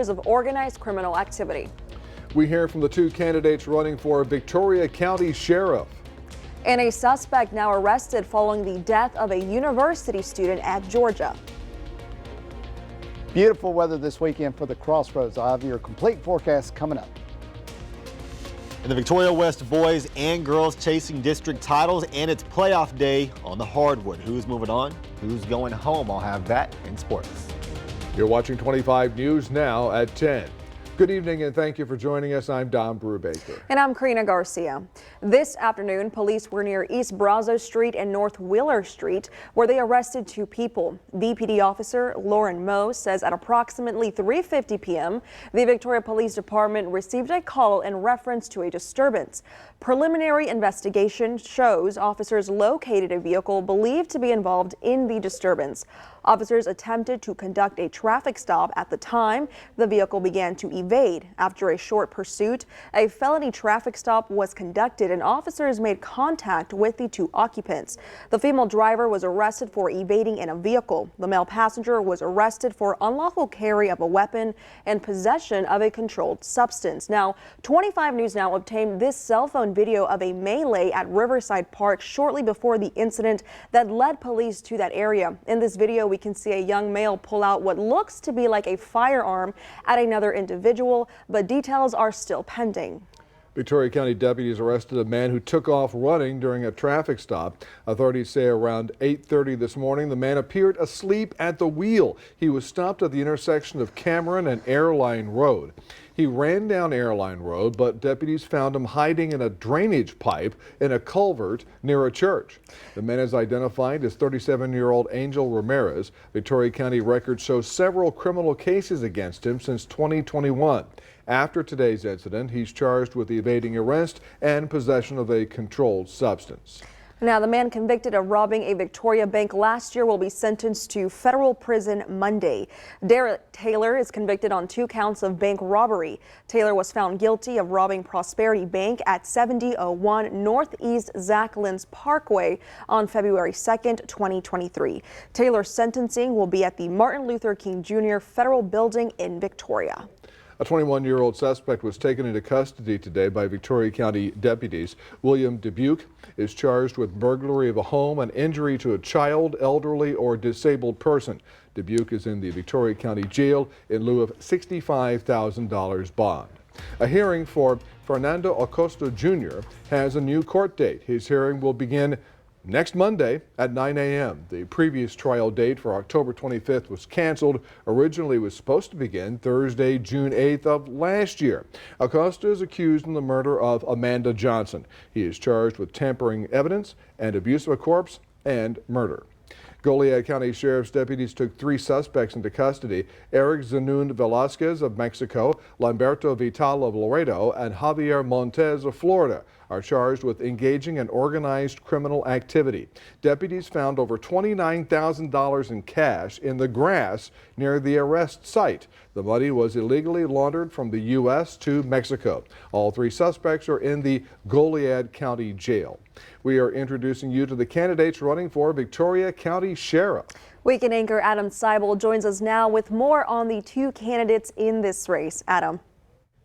of organized criminal activity. We hear from the two candidates running for Victoria County Sheriff. And a suspect now arrested following the death of a university student at Georgia. Beautiful weather this weekend for the Crossroads. I'll have your complete forecast coming up. And the Victoria West boys and girls chasing district titles, and it's playoff day on the hardwood. Who's moving on? Who's going home? I'll have that in sports. You're watching 25 News now at 10. Good evening and thank you for joining us. I'm Don Brubaker. And I'm Karina Garcia. This afternoon, police were near East Brazos Street and North Wheeler Street, where they arrested two people. BPD officer Lauren Moe says at approximately 3:50 p.m., the Victoria Police Department received a call in reference to a disturbance. Preliminary investigation shows officers located a vehicle believed to be involved in the disturbance. Officers attempted to conduct a traffic stop. At the time, the vehicle began to evade. After a short pursuit, a felony traffic stop was conducted and officers made contact with the two occupants. The female driver was arrested for evading in a vehicle. The male passenger was arrested for unlawful carry of a weapon and possession of a controlled substance. Now, 25 News Now obtained this cell phone video of a melee at Riverside Park shortly before the incident that led police to that area. In this video, we can see a young male pull out what looks to be like a firearm at another individual, but details are still pending. Victoria County deputies arrested a man who took off running during a traffic stop. Authorities say around 8:30 this morning, the man appeared asleep at the wheel. He was stopped at the intersection of Cameron and Airline Road. He ran down Airline Road, but deputies found him hiding in a drainage pipe in a culvert near a church. The man is identified as 37-year-old Angel Ramirez. Victoria County records show several criminal cases against him since 2021. After today's incident, he's charged with evading arrest and possession of a controlled substance. Now, the man convicted of robbing a Victoria bank last year will be sentenced to federal prison Monday. Derek Taylor is convicted on 2 counts of bank robbery. Taylor was found guilty of robbing Prosperity Bank at 7001 Northeast Zach Lins Parkway on February 2nd, 2023. Taylor's sentencing will be at the Martin Luther King Jr. Federal Building in Victoria. A 21-year-old suspect was taken into custody today by Victoria County deputies. William Dubuque is charged with burglary of a home and injury to a child, elderly, or disabled person. Dubuque is in the Victoria County Jail in lieu of $65,000 bond. A hearing for Fernando Acosta Jr. has a new court date. His hearing will begin next Monday at 9 a.m. The previous trial date for October 25th was canceled. Originally was supposed to begin Thursday, June 8th of last year. Acosta is accused in the murder of Amanda Johnson. He is charged with tampering evidence and abuse of a corpse and murder. Goliad County Sheriff's deputies took 3 suspects into custody. Eric Zanun Velasquez of Mexico, Lamberto Vital of Laredo, and Javier Montez of Florida are charged with engaging in organized criminal activity. Deputies found over $29,000 in cash in the grass near the arrest site. The money was illegally laundered from the U.S. to Mexico. All 3 suspects are in the Goliad County Jail. We are introducing you to the candidates running for Victoria County Sheriff. Weekend anchor Adam Seibel joins us now with more on the 2 candidates in this race. Adam.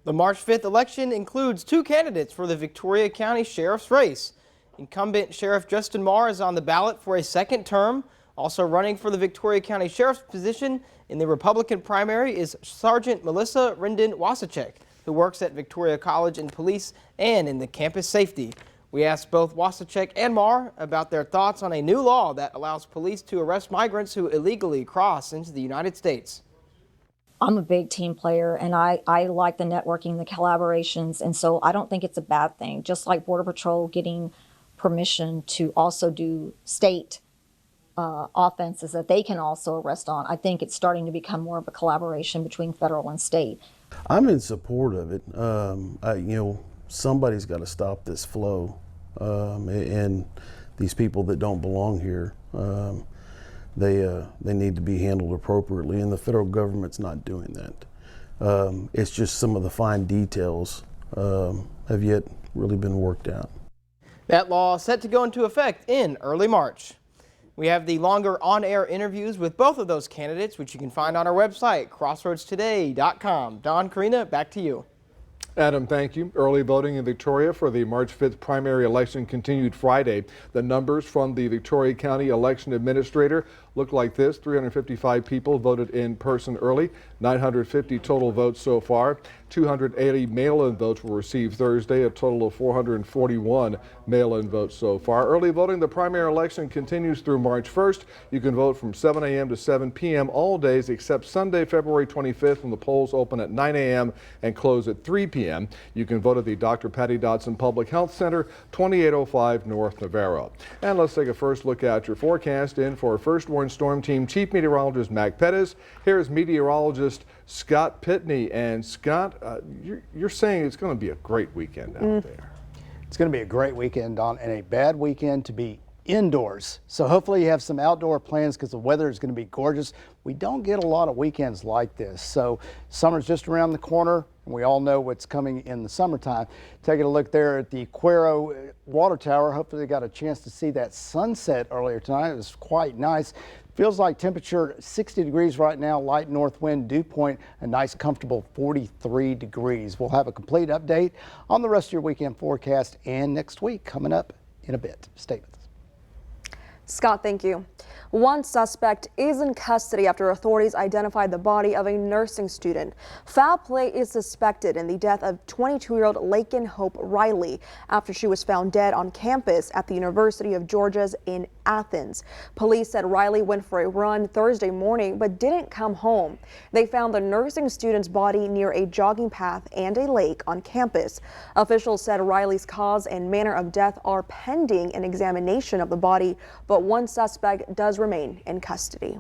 The March 5th election includes 2 candidates for the Victoria County Sheriff's race. Incumbent Sheriff Justin Marr is on the ballot for a 2nd term. Also running for the Victoria County Sheriff's position in the Republican primary is Sergeant Melissa Rendon-Wasachek, who works at Victoria College in Police and in the campus safety. We asked both Wasachek and Marr about their thoughts on a new law that allows police to arrest migrants who illegally cross into the United States. I'm a big team player, and I like the networking, the collaborations, and so I don't think it's a bad thing. Just like Border Patrol getting permission to also do state offenses that they can also arrest on, I think it's starting to become more of a collaboration between federal and state. I'm in support of it. Somebody's got to stop this flow, and these people that don't belong here. They need to be handled appropriately, and the federal government's not doing that. It's just some of the fine details have yet really been worked out. That law is set to go into effect in early March. We have the longer on-air interviews with both of those candidates, which you can find on our website, crossroadstoday.com. Don, Karina, back to you. Adam, thank you. Early voting in Victoria for the March 5th primary election continued Friday. The numbers from the Victoria County Election Administrator look like this. 355 people voted in person early, 950 total votes so far. 280 mail-in votes were received Thursday, a total of 441 mail-in votes so far. Early voting, the primary election continues through March 1st. You can vote from 7 a.m. to 7 p.m. all days except Sunday, February 25th, when the polls open at 9 a.m. and close at 3 p.m. You can vote at the Dr. Patty Dodson Public Health Center, 2805 North Navarro. And let's take a first look at your forecast. In for First Warn Storm Team Chief Meteorologist Mac Pettis. Here's meteorologist Scott Pitney. And Scott, you're saying it's going to be a great weekend out there. It's going to be a great weekend, Don, and a bad weekend to be indoors. So hopefully you have some outdoor plans because the weather is going to be gorgeous. We don't get a lot of weekends like this. So summer's just around the corner, and we all know what's coming in the summertime. Taking a look there at the Cuero Water Tower. Hopefully they got a chance to see that sunset earlier tonight. It was quite nice. Feels like temperature 60 degrees right now, light north wind, dew point a nice comfortable 43 degrees. We'll have a complete update on the rest of your weekend forecast and next week coming up in a bit. Statements. Scott, thank you. One suspect is in custody after authorities identified the body of a nursing student. Foul play is suspected in the death of 22-year-old Laken Hope Riley after she was found dead on campus at the University of Georgia's in Athens. Police said Riley went for a run Thursday morning but didn't come home. They found the nursing student's body near a jogging path and a lake on campus. Officials said Riley's cause and manner of death are pending an examination of the body, but one suspect does remain in custody.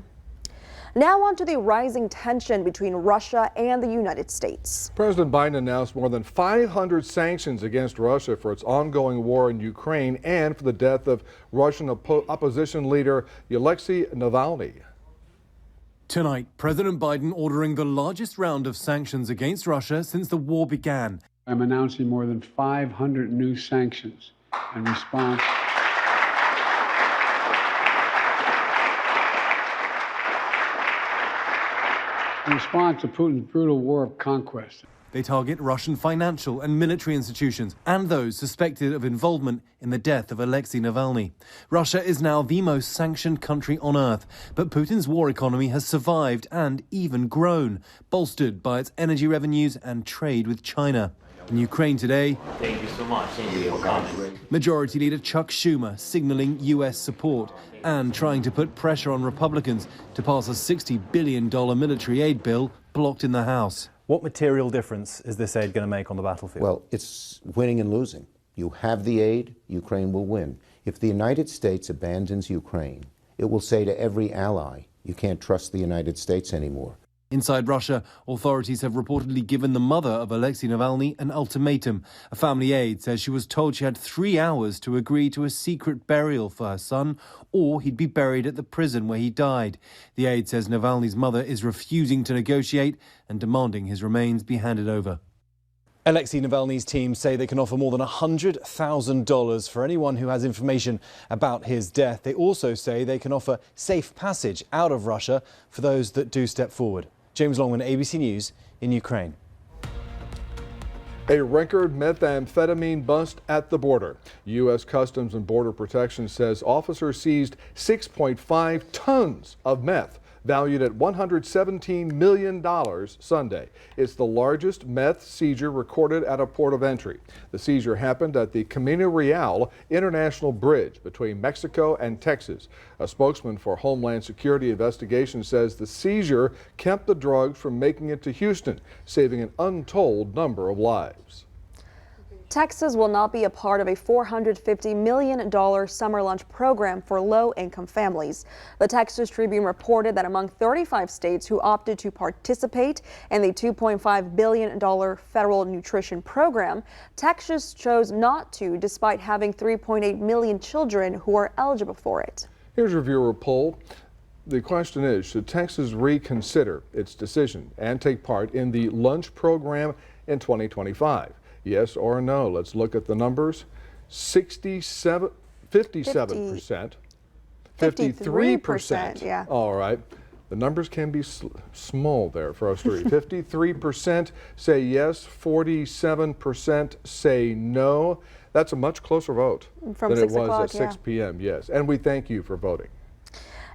Now on to the rising tension between Russia and the United States. President Biden announced more than 500 sanctions against Russia for its ongoing war in Ukraine and for the death of Russian opposition leader Alexei Navalny. Tonight, President Biden ordering the largest round of sanctions against Russia since the war began. I'm announcing more than 500 new sanctions in response to Putin's brutal war of conquest. They target Russian financial and military institutions and those suspected of involvement in the death of Alexei Navalny. Russia is now the most sanctioned country on earth, but Putin's war economy has survived and even grown, bolstered by its energy revenues and trade with China. In Ukraine today, thank you so much. Thank you for coming. Majority Leader Chuck Schumer signaling U.S. support and trying to put pressure on Republicans to pass a $60 billion military aid bill blocked in the House. What material difference is this aid going to make on the battlefield? Well, it's winning and losing. You have the aid, Ukraine will win. If the United States abandons Ukraine, it will say to every ally, you can't trust the United States anymore. Inside Russia, authorities have reportedly given the mother of Alexei Navalny an ultimatum. A family aide says she was told she had 3 hours to agree to a secret burial for her son, or he'd be buried at the prison where he died. The aide says Navalny's mother is refusing to negotiate and demanding his remains be handed over. Alexei Navalny's team say they can offer more than $100,000 for anyone who has information about his death. They also say they can offer safe passage out of Russia for those that do step forward. James Longman, ABC News in Ukraine. A record methamphetamine bust at the border. U.S. Customs and Border Protection says officers seized 6.5 tons of meth, valued at $117 million Sunday. It's the largest meth seizure recorded at a port of entry. The seizure happened at the Camino Real International Bridge between Mexico and Texas. A spokesman for Homeland Security Investigations says the seizure kept the drugs from making it to Houston, saving an untold number of lives. Texas will not be a part of a $450 million summer lunch program for low-income families. The Texas Tribune reported that among 35 states who opted to participate in the $2.5 billion federal nutrition program, Texas chose not to, despite having 3.8 million children who are eligible for it. Here's a viewer poll. The question is, should Texas reconsider its decision and take part in the lunch program in 2025? Yes or no? Let's look at the numbers. 57% 53%, yeah. All right. The numbers can be small there for us to read. 53% say yes, 47% say no. That's a much closer vote From than 6 it was o'clock, at 6 p.m. Yes, and we thank you for voting.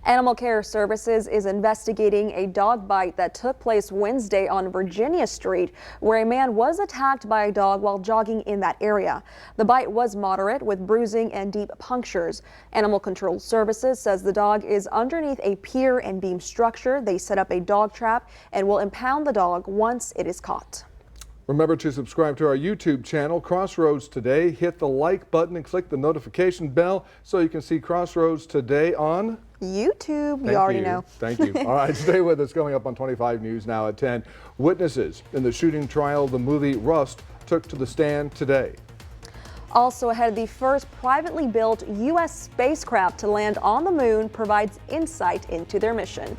Animal Care Services is investigating a dog bite that took place Wednesday on Virginia Street, where a man was attacked by a dog while jogging in that area. The bite was moderate with bruising and deep punctures. Animal Control Services says the dog is underneath a pier and beam structure. They set up a dog trap and will impound the dog once it is caught. Remember to subscribe to our YouTube channel, Crossroads Today. Hit the like button and click the notification bell so you can see Crossroads Today on YouTube. Thank You already know. Thank you. All right, stay with us. Coming up on 25 News now at 10. Witnesses in the shooting trial of the movie Rust took to the stand today. Also ahead, the first privately built U.S. spacecraft to land on the moon provides insight into their mission.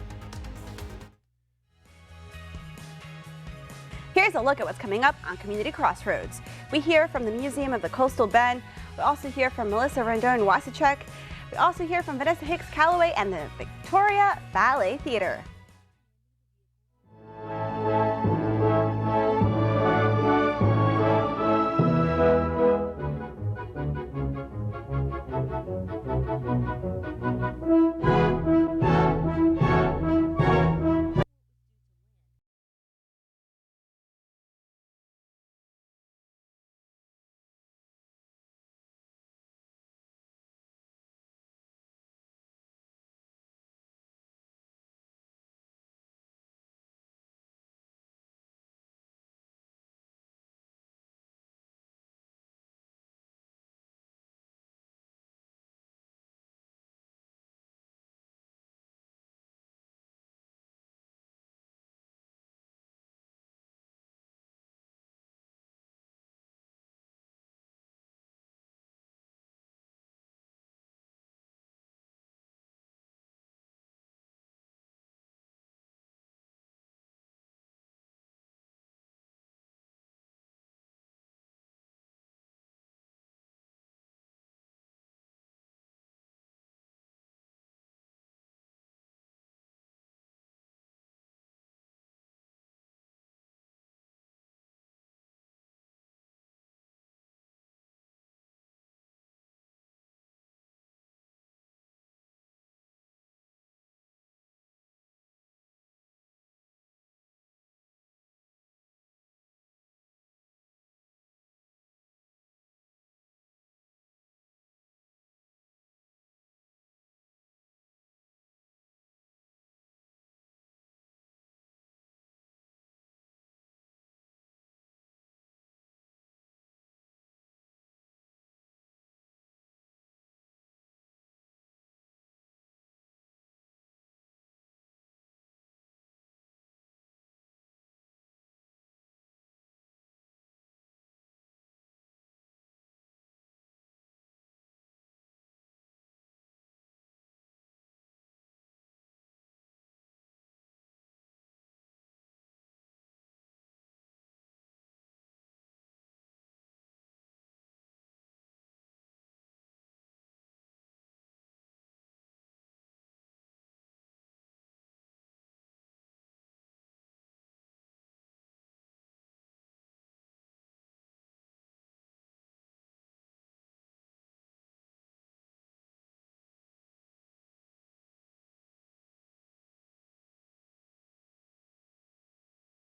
Here's a look at what's coming up on Community Crossroads. We hear from the Museum of the Coastal Bend. We also hear from Melissa Rendon-Wasachek. We also hear from Vanessa Hicks Calloway and the Victoria Ballet Theater.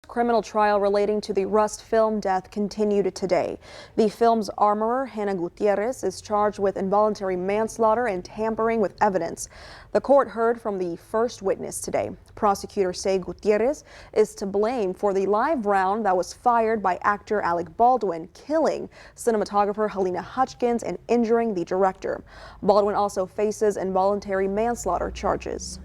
Criminal trial relating to the Rust film death continued today. The film's armorer, Hannah Gutierrez, is charged with involuntary manslaughter and tampering with evidence. The court heard from the first witness today. Prosecutors say Gutierrez is to blame for the live round that was fired by actor Alec Baldwin, killing cinematographer Helena Hutchins and injuring the director. Baldwin also faces involuntary manslaughter charges.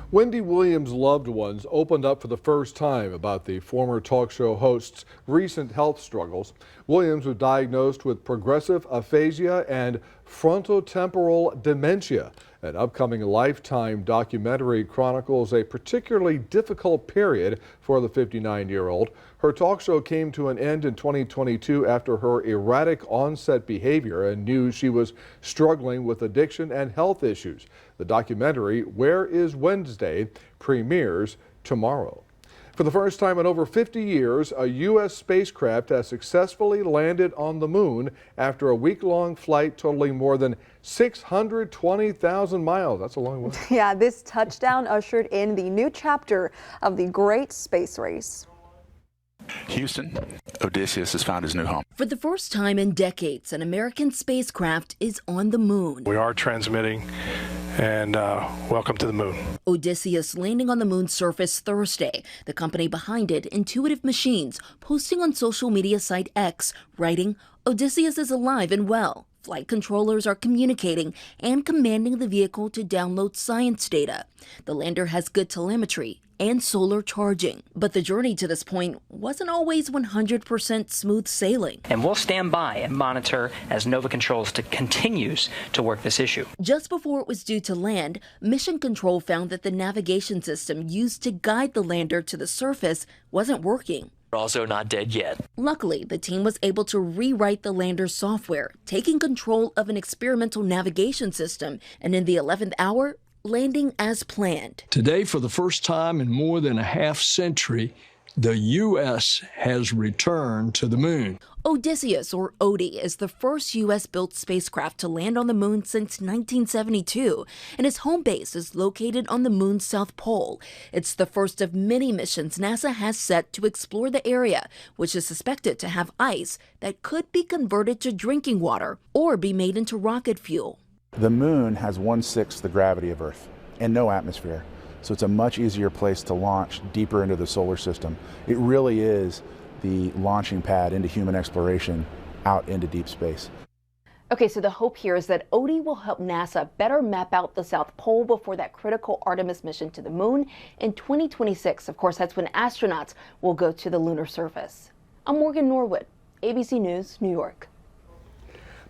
Wendy Williams' loved ones opened up for the first time about the former talk show host's recent health struggles. Williams was diagnosed with progressive aphasia and frontotemporal dementia. An upcoming Lifetime documentary chronicles a particularly difficult period for the 59-year-old. Her talk show came to an end in 2022 after her erratic onset behavior and news she was struggling with addiction and health issues. The documentary, Where is Wednesday, premieres tomorrow. For the first time in over 50 years, a U.S. spacecraft has successfully landed on the moon after a week-long flight totaling more than 620,000 miles. That's a long way. Yeah, this touchdown ushered in the new chapter of the great space race. Houston, Odysseus has found his new home. For the first time in decades, an American spacecraft is on the moon. We are transmitting, and welcome to the moon. Odysseus landing on the moon's surface Thursday. The company behind it, Intuitive Machines, posting on social media site X, writing, "Odysseus is alive and well. Flight controllers are communicating and commanding the vehicle to download science data. The lander has good telemetry and solar charging. But the journey to this point wasn't always 100% smooth sailing. And we'll stand by and monitor as Nova Controls continues to work this issue. Just before it was due to land, Mission Control found that the navigation system used to guide the lander to the surface wasn't working. We're also not dead yet. Luckily, the team was able to rewrite the lander's software, taking control of an experimental navigation system, and in the 11th hour, landing as planned. Today, for the first time in more than a half century, the U.S. has returned to the moon. Odysseus, or ODI, is the first U.S.-built spacecraft to land on the moon since 1972, and its home base is located on the moon's south pole. It's the first of many missions NASA has set to explore the area, which is suspected to have ice that could be converted to drinking water or be made into rocket fuel. The moon has 1/6 the gravity of Earth and no atmosphere, so it's a much easier place to launch deeper into the solar system. It really is the launching pad into human exploration out into deep space. Okay, so the hope here is that ODI will help NASA better map out the South Pole before that critical Artemis mission to the moon in 2026. Of course, that's when astronauts will go to the lunar surface. I'm Morgan Norwood, ABC News, New York.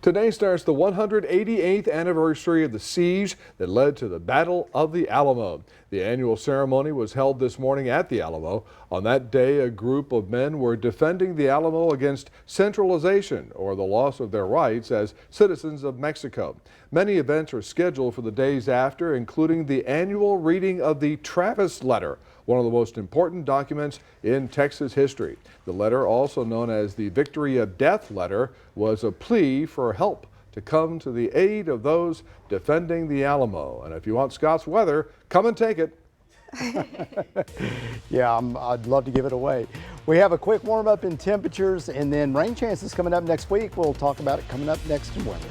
Today starts the 188th anniversary of the siege that led to the Battle of the Alamo. The annual ceremony was held this morning at the Alamo. On that day, a group of men were defending the Alamo against centralization or the loss of their rights as citizens of Mexico. Many events are scheduled for the days after, including the annual reading of the Travis Letter, one of the most important documents in Texas history. The letter, also known as the Victory of Death Letter, was a plea for help to come to the aid of those defending the Alamo. And if you want Scott's weather, come and take it. Yeah, I'd love to give it away. We have a quick warm up in temperatures and then rain chances coming up next week. We'll talk about it coming up next in weather.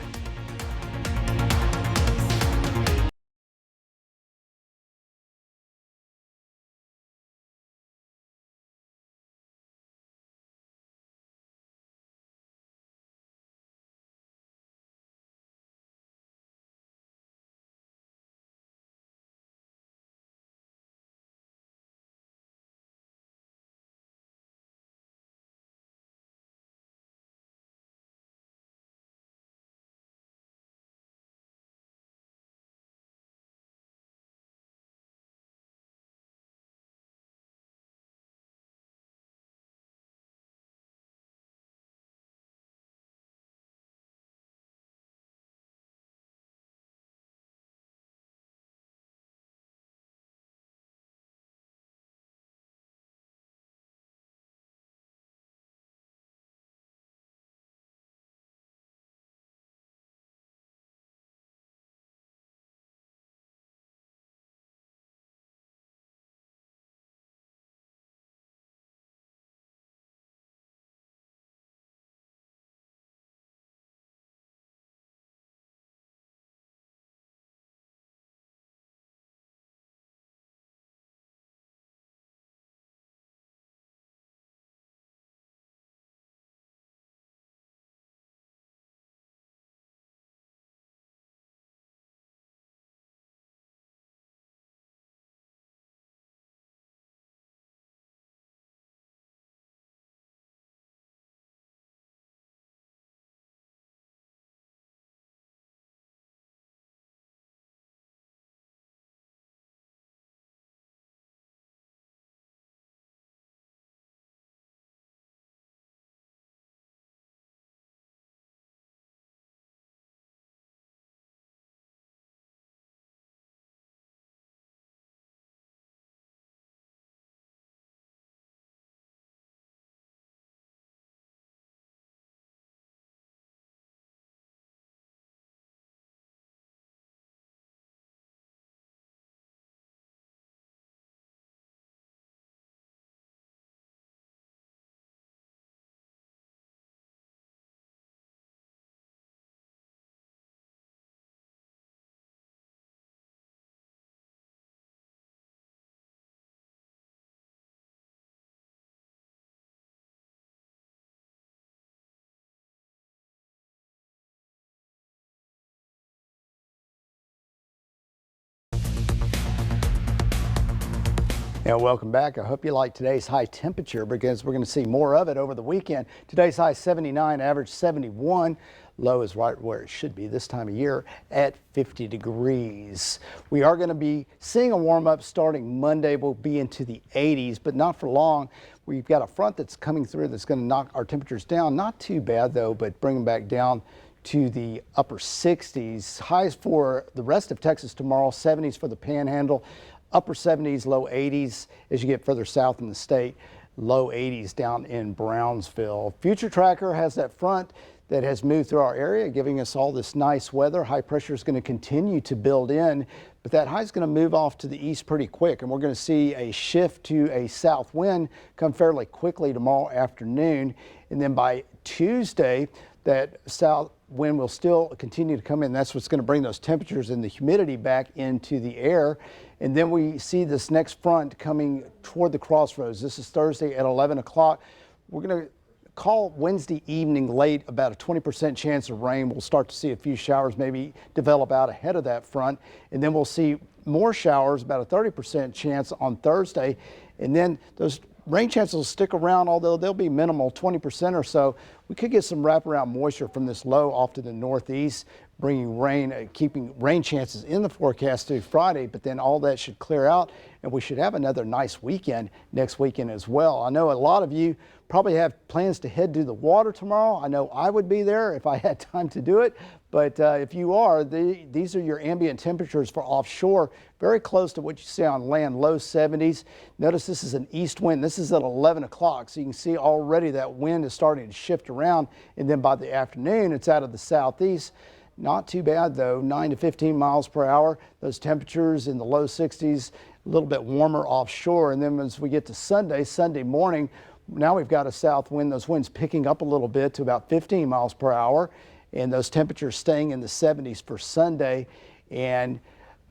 And welcome back. I hope you like today's high temperature because we're going to see more of it over the weekend. Today's high 79, average 71. Low is right where it should be this time of year at 50 degrees. We are going to be seeing a warm up starting Monday. We'll be into the 80s, but not for long. We've got a front that's coming through that's going to knock our temperatures down. Not too bad though, but bring them back down to the upper 60s. Highs for the rest of Texas tomorrow, 70s for the Panhandle, upper 70s, low 80s as you get further south in the state, low 80s down in Brownsville. Future Tracker has that front that has moved through our area, giving us all this nice weather. High pressure is going to continue to build in, but that high is going to move off to the east pretty quick, and we're going to see a shift to a south wind come fairly quickly tomorrow afternoon. And then by Tuesday, that south wind will still continue to come in. That's what's going to bring those temperatures and the humidity back into the air. And then we see this next front coming toward the crossroads. This is Thursday at 11 o'clock. We're going to call Wednesday evening late about a 20% chance of rain. We'll start to see a few showers maybe develop out ahead of that front. And then we'll see more showers, about a 30% chance on Thursday. And then those rain chances will stick around, although they'll be minimal, 20% or so. We could get some wraparound moisture from this low off to the northeast, bringing rain, keeping rain chances in the forecast through Friday, but then all that should clear out, and we should have another nice weekend next weekend as well. I know a lot of you probably have plans to head to the water tomorrow. I know I would be there if I had time to do it, but if you are, these are your ambient temperatures for offshore, very close to what you see on land, low 70s. Notice this is an east wind. This is at 11 o'clock, so you can see already that wind is starting to shift around, and then by the afternoon, it's out of the southeast. Not too bad though, 9 to 15 miles per hour. Those temperatures in the low 60s, a little bit warmer offshore. And then as we get to Sunday morning, now we've got a south wind. Those winds picking up a little bit to about 15 miles per hour. And those temperatures staying in the 70s for Sunday. And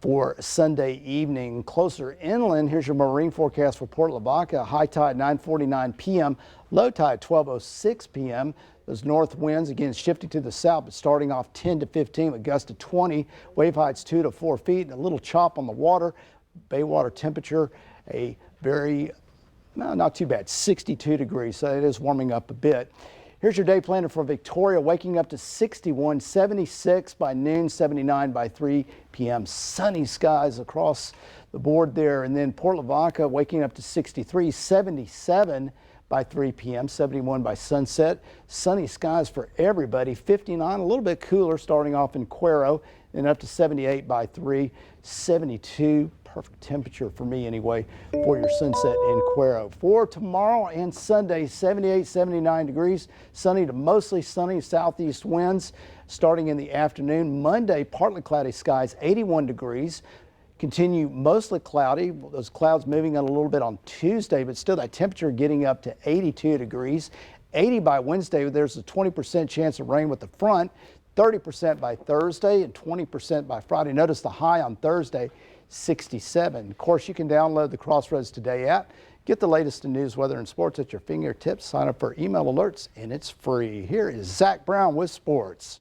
for Sunday evening, closer inland, here's your marine forecast for Port Lavaca. High tide 9:49 p.m., low tide 12:06 p.m. Those north winds, again, shifting to the south, but starting off 10 to 15 with gusts to 20. Wave heights 2 to 4 feet, and a little chop on the water. Bay water temperature, a very, no, not too bad, 62 degrees, so it is warming up a bit. Here's your day planner for Victoria, waking up to 61, 76 by noon, 79 by 3 p.m. Sunny skies across the board there. And then Port Lavaca waking up to 63, 77 by 3 p.m., 71 by sunset. Sunny skies for everybody. 59, a little bit cooler starting off in Cuero, and up to 78 by 3, 72. Perfect temperature for me anyway for your sunset in Cuero. For tomorrow and Sunday, 78, 79 degrees, sunny to mostly sunny, southeast winds starting in the afternoon. Monday, partly cloudy skies, 81 degrees. Continue mostly cloudy, those clouds moving on a little bit on Tuesday, but still that temperature getting up to 82 degrees. 80 by Wednesday, there's a 20% chance of rain with the front, 30% by Thursday, and 20% by Friday. Notice the high on Thursday, 67. Of course, you can download the Crossroads Today app. Get the latest in news, weather, and sports at your fingertips. Sign up for email alerts, and it's free. Here is Zach Brown with sports.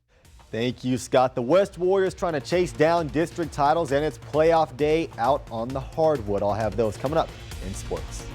Thank you, Scott. The West Warriors trying to chase down district titles, and it's playoff day out on the hardwood. I'll have those coming up in sports.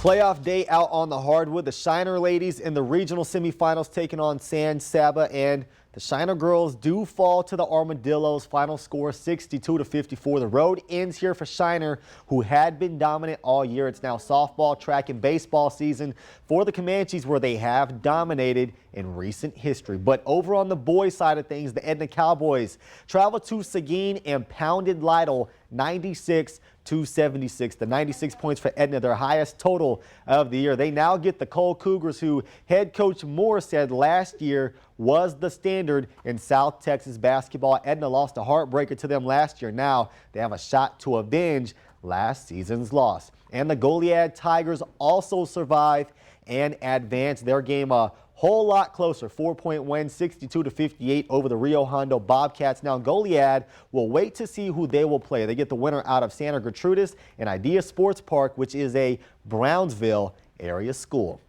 Playoff day out on the hardwood. The Shiner ladies in the regional semifinals taking on San Saba, and the Shiner girls do fall to the Armadillos. Final score 62-54. The road ends here for Shiner, who had been dominant all year. It's now softball, track, and baseball season for the Comanches, where they have dominated in recent history. But over on the boys' side of things, the Edna Cowboys traveled to Seguin and pounded Lytle 96-76. The 96 points for Edna, their highest total of the year. They now get the Cole Cougars, who head coach Moore said last year was the standard in South Texas basketball. Edna lost a heartbreaker to them last year. Now they have a shot to avenge last season's loss. And the Goliad Tigers also survive and advance their game a whole lot closer. 4-point win, 62-58 over the Rio Hondo Bobcats. Now Goliad will wait to see who they will play. They get the winner out of Santa Gertrudis and Idea Sports Park, which is a Brownsville area school.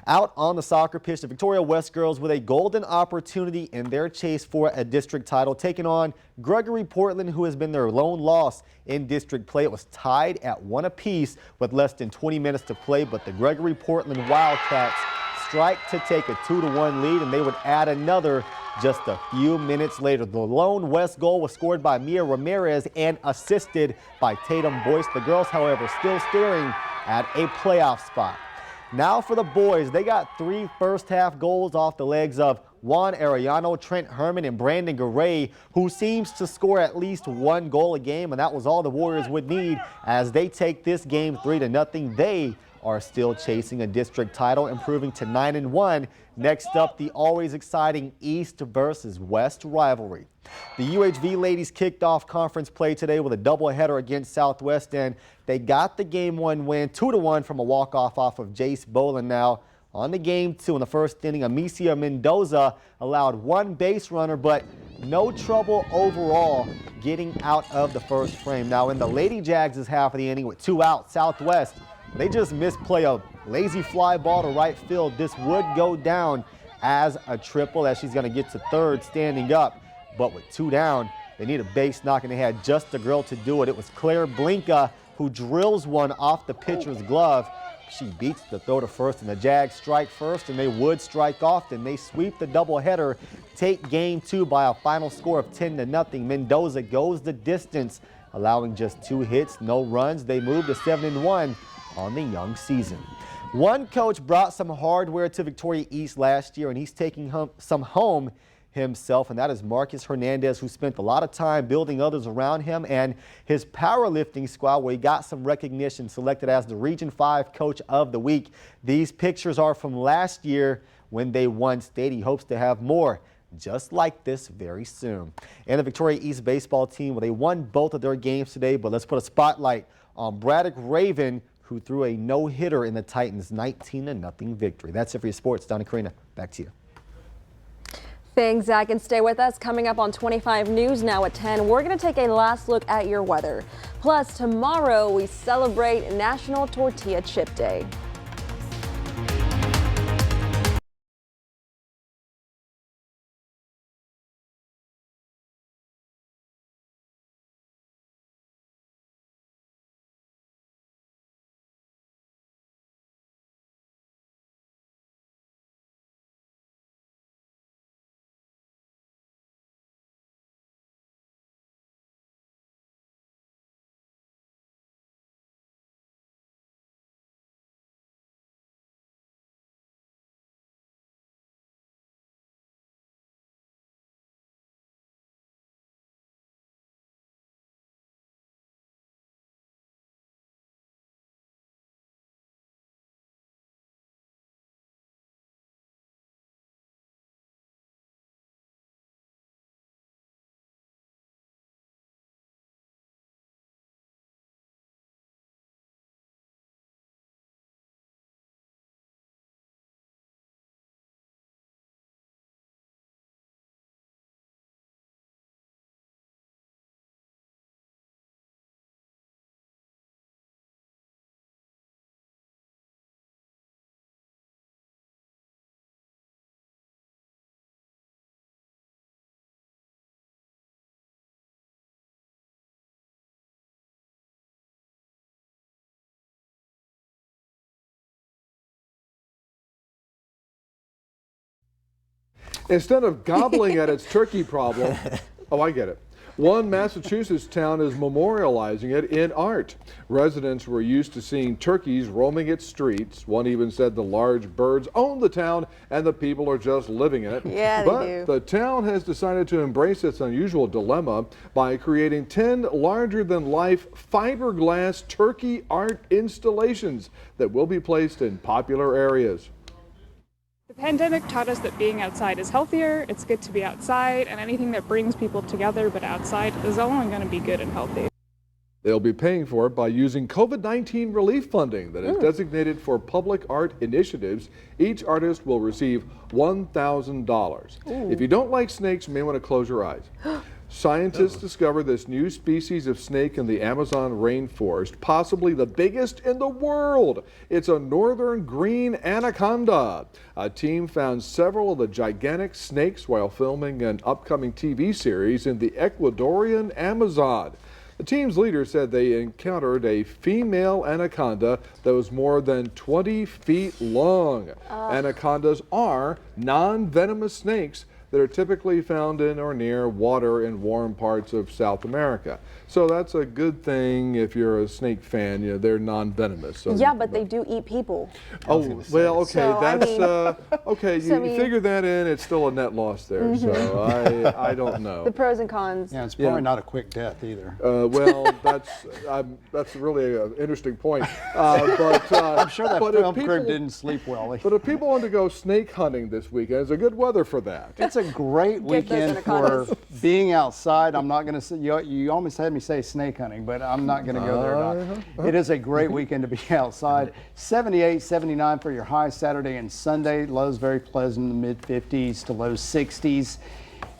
Out on the soccer pitch, the Victoria West girls with a golden opportunity in their chase for a district title, taking on Gregory Portland, who has been their lone loss in district play. It was tied at 1 apiece with less than 20 minutes to play, but the Gregory Portland Wildcats strike to take a 2-1 lead, and they would add another just a few minutes later. The lone West goal was scored by Mia Ramirez and assisted by Tatum Boyce. The girls, however, still staring at a playoff spot. Now for the boys, they got 3 first-half goals off the legs of Juan Arellano, Trent Herman, and Brandon Garay, who seems to score at least 1 goal a game, and that was all the Warriors would need as they take this game 3-0. They are still chasing a district title, improving to 9-1. Next up, the always exciting East versus West rivalry. The UHV ladies kicked off conference play today with a doubleheader against Southwest, and they got the game 1 win, 2-1 from a walk-off off of Jace Boland. Now, on the game 2 in the first inning, Amicia Mendoza allowed 1 base runner, but no trouble overall getting out of the first frame. Now, in the Lady Jags' half of the inning with 2 outs, Southwest, they just misplay a lazy fly ball to right field. This would go down as a triple, as she's going to get to third standing up. But with 2 down, they need a base knock, and they had just the girl to do it. It was Claire Blinka who drills one off the pitcher's glove. She beats the throw to first, and the Jags strike first, and they would strike often. They sweep the doubleheader, take game 2 by a final score of 10-0. Mendoza goes the distance, allowing just 2 hits, no runs. They move to 7-1 on the young season. One coach brought some hardware to Victoria East last year, and he's taking some home himself, and that is Marcus Hernandez, who spent a lot of time building others around him, and his powerlifting squad, where he got some recognition, selected as the Region 5 Coach of the Week. These pictures are from last year when they won state. He hopes to have more just like this very soon. And the Victoria East baseball team, well, they won both of their games today, but let's put a spotlight on Braddock Raven, who threw a no-hitter in the Titans' 19-0 victory. That's it for your sports. Donna Karina, back to you. Thanks, Zach, and stay with us. Coming up on 25 News now at 10, we're going to take a last look at your weather. Plus, tomorrow we celebrate National Tortilla Chip Day. Instead of gobbling at its turkey problem, oh, I get it. One Massachusetts town is memorializing it in art. Residents were used to seeing turkeys roaming its streets. One even said the large birds own the town and the people are just living in it. Yeah, but they do. the town has decided to embrace its unusual dilemma by creating 10 larger-than-life fiberglass turkey art installations that will be placed in popular areas. The pandemic taught us that being outside is healthier, it's good to be outside, and anything that brings people together but outside is only going to be good and healthy. They'll be paying for it by using COVID-19 relief funding that is designated for public art initiatives. Each artist will receive $1,000. If you don't like snakes, you may want to close your eyes. Scientists discovered this new species of snake in the Amazon rainforest, possibly the biggest in the world. It's a northern green anaconda. A team found several of the gigantic snakes while filming an upcoming TV series in the Ecuadorian Amazon. The team's leader said they encountered a female anaconda that was more than 20 feet long. Anacondas are non-venomous snakes that are typically found in or near water in warm parts of South America. So that's a good thing if you're a snake fan. You know, they're non-venomous. So Yeah, but they do eat people. Oh, well, okay, So, I that's, mean- okay, So, I you mean- figure that in, it's still a net loss there, so I don't know. The pros and cons. Yeah, it's probably not a quick death either. Well, that's really an interesting point. I'm sure that but if film crew people- didn't sleep well. But if people want to go snake hunting this weekend, it's a good weather for that. It's a great Get those weekend for anacondas. being outside. I'm not going to say, you almost had me say snake hunting, but I'm not going to go there. Doc. It is a great weekend to be outside. 78, 79 for your high Saturday and Sunday. Lows very pleasant in the mid 50s to low 60s.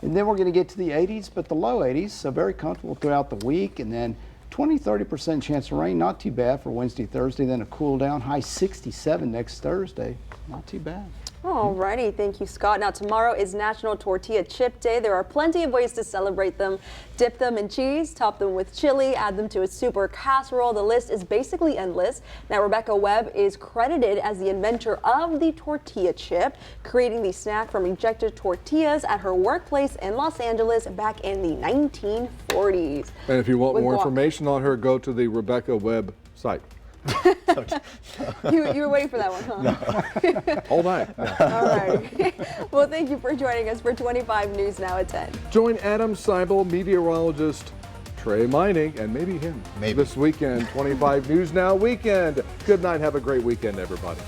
And then we're going to get to the 80s, but the low 80s, so very comfortable throughout the week. And then 20-30% chance of rain, not too bad for Wednesday, Thursday. Then a cool down, high 67 next Thursday. Not too bad. Alrighty, thank you, Scott. Now tomorrow is National Tortilla Chip Day. There are plenty of ways to celebrate them. Dip them in cheese, top them with chili, add them to a super casserole. The list is basically endless. Now Rebecca Webb is credited as the inventor of the tortilla chip, creating the snack from rejected tortillas at her workplace in Los Angeles back in the 1940s. And if you want With more guac. information on her, go to the Rebecca Webb site. You were waiting for that one, huh? All night. All right. Well, thank you for joining us for 25 News Now at 10. Join Adam Seibel, meteorologist Trey Mining, and maybe him this weekend, 25 News Now weekend. Good night. Have a great weekend, everybody.